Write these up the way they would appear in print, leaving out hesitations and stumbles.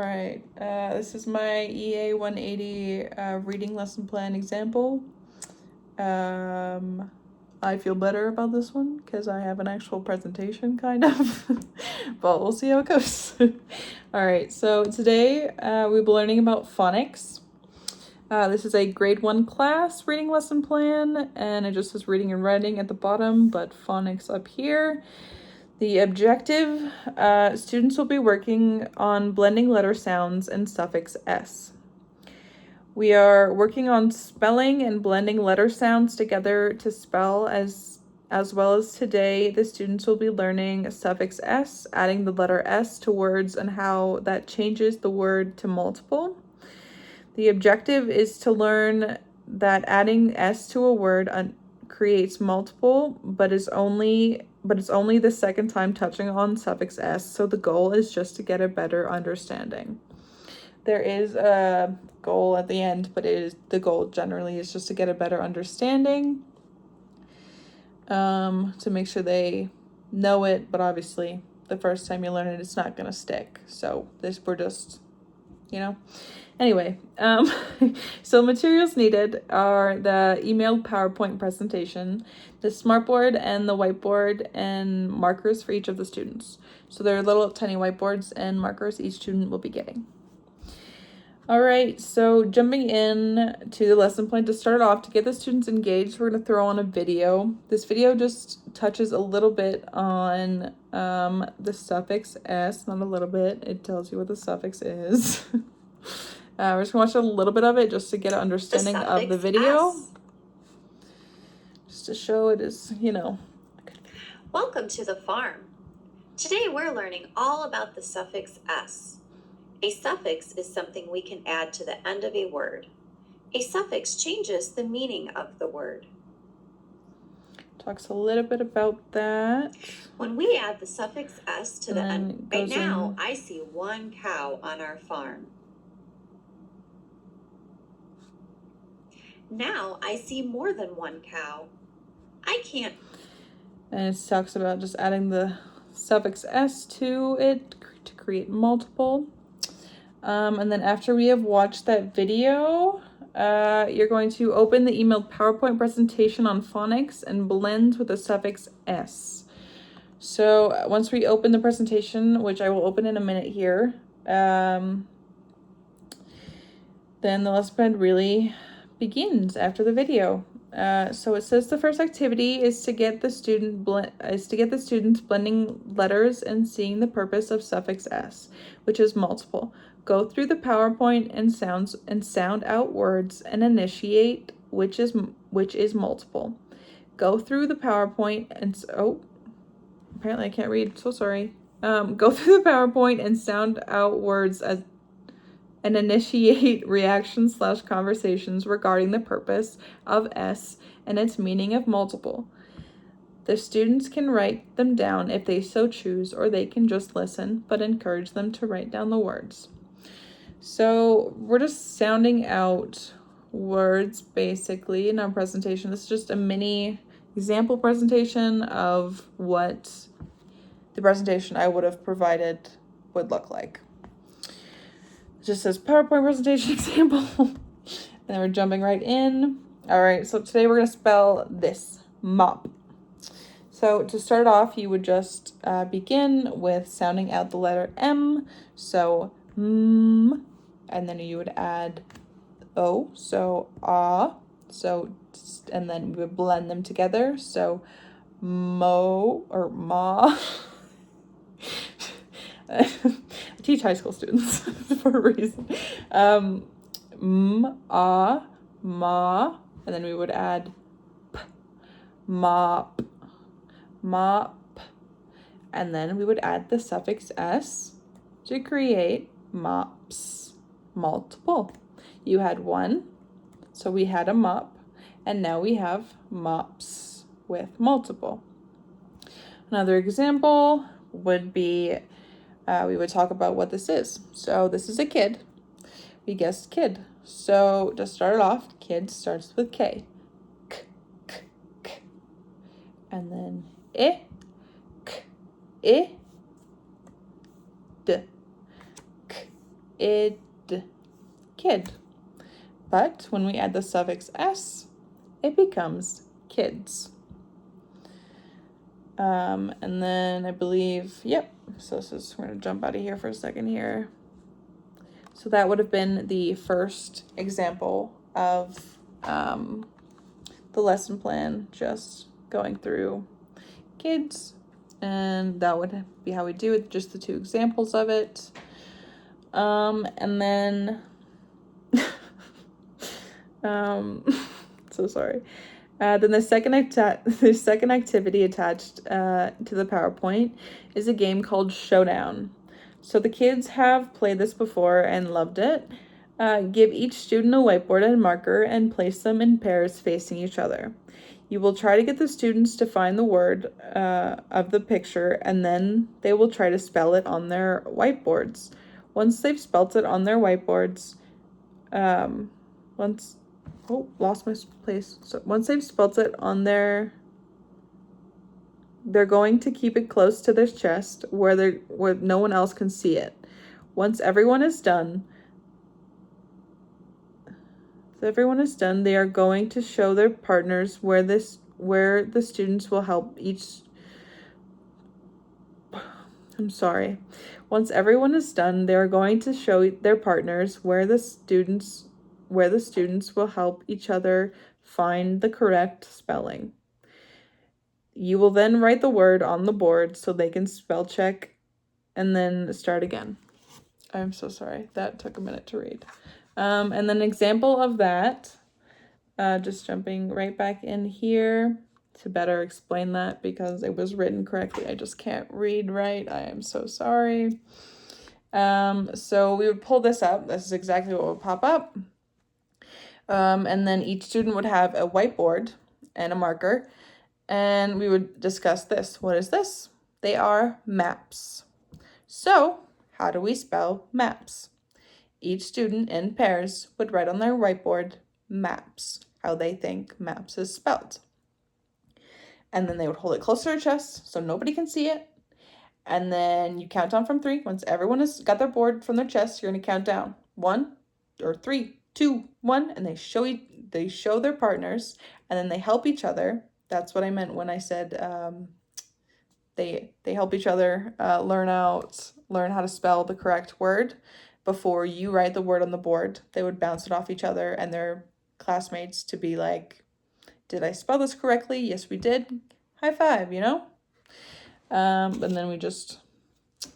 All right, this is my EA-180 reading lesson plan example. I feel better about this one because I have an actual presentation, kind of, but we'll see how it goes. All right, so today we'll be learning about phonics. This is a grade 1 class reading lesson plan, and it just says reading and writing at the bottom, but phonics up here. The objective, students will be working on blending letter sounds and suffix s. We are working on spelling and blending letter sounds together to spell as well as today the students will be learning suffix s, adding the letter s to words and how that changes the word to multiple. The objective is to learn that adding s to a word creates multiple, but it's only the second time touching on suffix s, so the goal is just to get a better understanding. There is a goal at the end, but the goal generally is just to get a better understanding, to make sure they know it, but obviously the first time you learn it, it's not gonna stick. So we're just, Anyway, so materials needed are the emailed PowerPoint presentation, the smartboard and the whiteboard, and markers for each of the students. So there are little tiny whiteboards and markers each student will be getting. All right, so jumping in to the lesson plan to start off, to get the students engaged, we're going to throw on a video. This video just touches a little bit on the suffix s, not a little bit, it tells you what the suffix is. We're just gonna watch a little bit of it just to get an understanding of the video. Just to show it is, Welcome to the farm. Today we're learning all about the suffix s. A suffix is something we can add to the end of a word. A suffix changes the meaning of the word. Talks a little bit about that. When we add the suffix s to the end, right now I see one cow on our farm. Now I see more than one cow. I can't. And it talks about just adding the suffix s to it to create multiple. And then after we have watched that video, you're going to open the emailed PowerPoint presentation on phonics and blend with the suffix s. So once we open the presentation, which I will open in a minute here, then the lesson plan really begins after the video. So it says the first activity is to get the students blending letters and seeing the purpose of suffix s, which is multiple. Go through the PowerPoint and sound out words and initiate which is multiple. Go through the PowerPoint and apparently I can't read, so sorry. Go through the PowerPoint and sound out words and initiate reactions/conversations regarding the purpose of s and its meaning of multiple. The students can write them down if they so choose, or they can just listen, but encourage them to write down the words. So we're just sounding out words basically in our presentation. This is just a mini example presentation of what the presentation I would have provided would look like. It just says PowerPoint presentation example. And then we're jumping right in. All right, so today we're going to spell this, mop. So to start off, you would just begin with sounding out the letter M. So m, and then you would add O, so ah. So, and then we would blend them together. So mo or ma. I teach high school students for a reason. M, ah, ma, and then we would add p, mop, mop, and then we would add the suffix s to create mops, multiple. You had one, so we had a mop, and now we have mops with multiple. Another example would be, we would talk about what this is. So this is a kid. We guessed kid. So to start off, kid starts with K. K, k, k. And then I, k, I, d, k, kid. But when we add the suffix s, it becomes kids. And then I believe, yep, so we're gonna jump out of here for a second here. So that would have been the first example of the lesson plan, just going through kids, and that would be how we do it, just the two examples of it. And then so sorry. Then the second activity attached to the PowerPoint is a game called Showdown. So the kids have played this before and loved it. Give each student a whiteboard and marker and place them in pairs facing each other. You will try to get the students to find the word of the picture, and then they will try to spell it on their whiteboards. Once they've spelt it on their whiteboards, lost my place. So once they've spelt it on they're going to keep it close to their chest where no one else can see it. Once everyone is done, they are going to show their partners where the students will help each. Once everyone is done, they are going to show their partners where the students will help each other find the correct spelling. You will then write the word on the board so they can spell check and then start again. I'm so sorry. That took a minute to read. And then an example of that, just jumping right back in here to better explain that because it was written correctly. I just can't read right. I am so sorry. So we would pull this up. This is exactly what would pop up. And then each student would have a whiteboard and a marker, and we would discuss this. What is this? They are maps. So, how do we spell maps? Each student in pairs would write on their whiteboard maps, how they think maps is spelled. And then they would hold it close to their chest so nobody can see it. And then you count down from 3. Once everyone has got their board from their chest, you're going to count down 1 or 3, 2, 1, and they show their partners, and then they help each other. That's what I meant when I said they help each other learn how to spell the correct word before you write the word on the board. They would bounce it off each other and their classmates to be like, did I spell this correctly? Yes, we did. High five, and then we just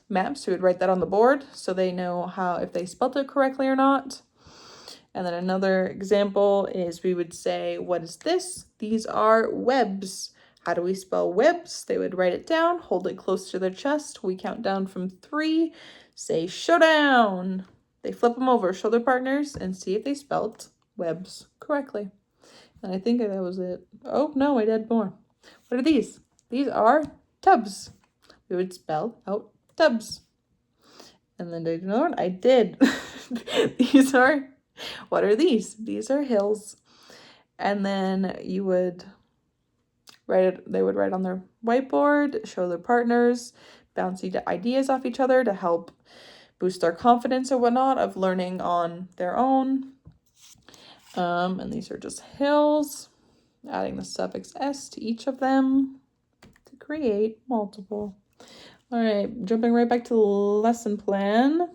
maps. We would write that on the board so they know if they spelled it correctly or not. And then another example is we would say, what is this? These are webs. How do we spell webs? They would write it down, hold it close to their chest. We count down from 3, say showdown. They flip them over, show their partners, and see if they spelt webs correctly. And I think that was it. Oh, no, I did more. What are these? These are tubs. We would spell out tubs. And then did another one? I did. What are these? These are hills. And then you would they would write on their whiteboard, show their partners, bounce ideas off each other to help boost their confidence or whatnot of learning on their own. And these are just hills, adding the suffix s to each of them to create multiple. All right, jumping right back to the lesson plan.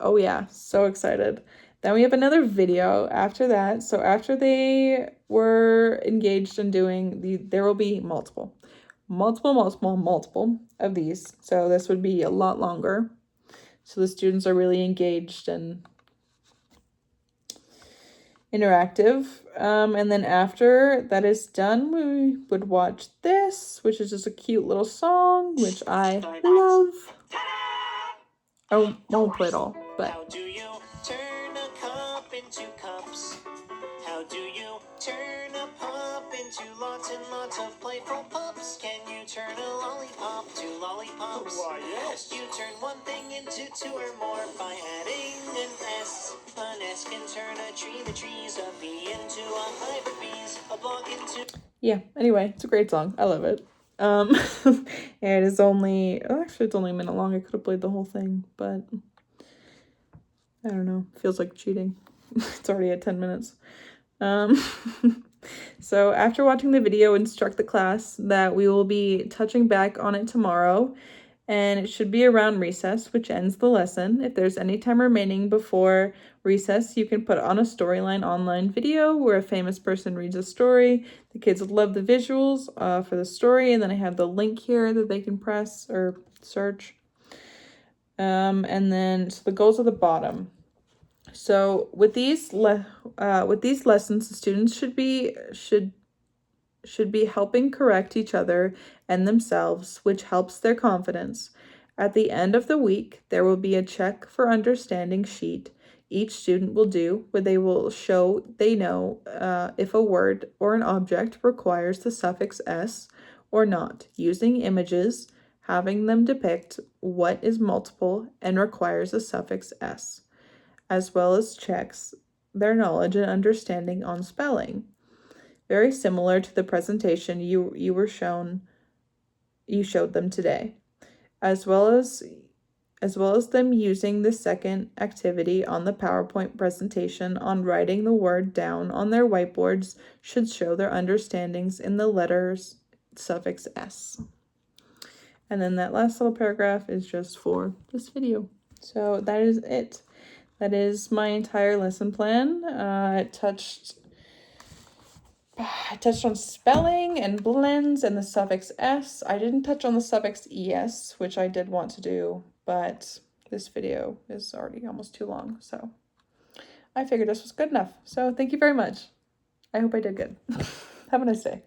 Oh yeah, so excited. Then we have another video after that. So after they were engaged in doing there will be multiple of these. So this would be a lot longer. So the students are really engaged and interactive. And then after that is done, we would watch this, which is just a cute little song, which I love. I won't play it all, but. How do you turn a cup into cups? How do you turn a pup into lots and lots of playful pups? Can you turn a lollipop to lollipops? Why, yes. You turn one thing into 2 or more by adding an S. An S can turn a tree, the trees, a bee into a hive of bees, a block into... Yeah, anyway, it's a great song. I love it. it is only, actually it's only a minute long. I could have played the whole thing, but I don't know. Feels like cheating. It's already at 10 minutes. So after watching the video, instruct the class that we will be touching back on it tomorrow, and it should be around recess, which ends the lesson. If there's any time remaining before recess, you can put on a storyline online video where a famous person reads a story. The kids would love the visuals for the story, and then I have the link here that they can press or search. And then so the goals at the bottom. So with these lessons, the students should be helping correct each other and themselves, which helps their confidence. At the end of the week, there will be a check for understanding sheet each student will do, where they will show they know if a word or an object requires the suffix s or not, using images, having them depict what is multiple and requires the suffix s, as well as checks their knowledge and understanding on spelling. Very similar to the presentation you showed them today, as well as them using the second activity on the PowerPoint presentation on writing the word down on their whiteboards should show their understandings in the letters suffix s. And then that last little paragraph is just for this video. So that is it. That is my entire lesson plan. I touched on spelling and blends and the suffix s. I didn't touch on the suffix es, which I did want to do, but this video is already almost too long, so I figured this was good enough. So thank you very much. I hope I did good. Have a nice day.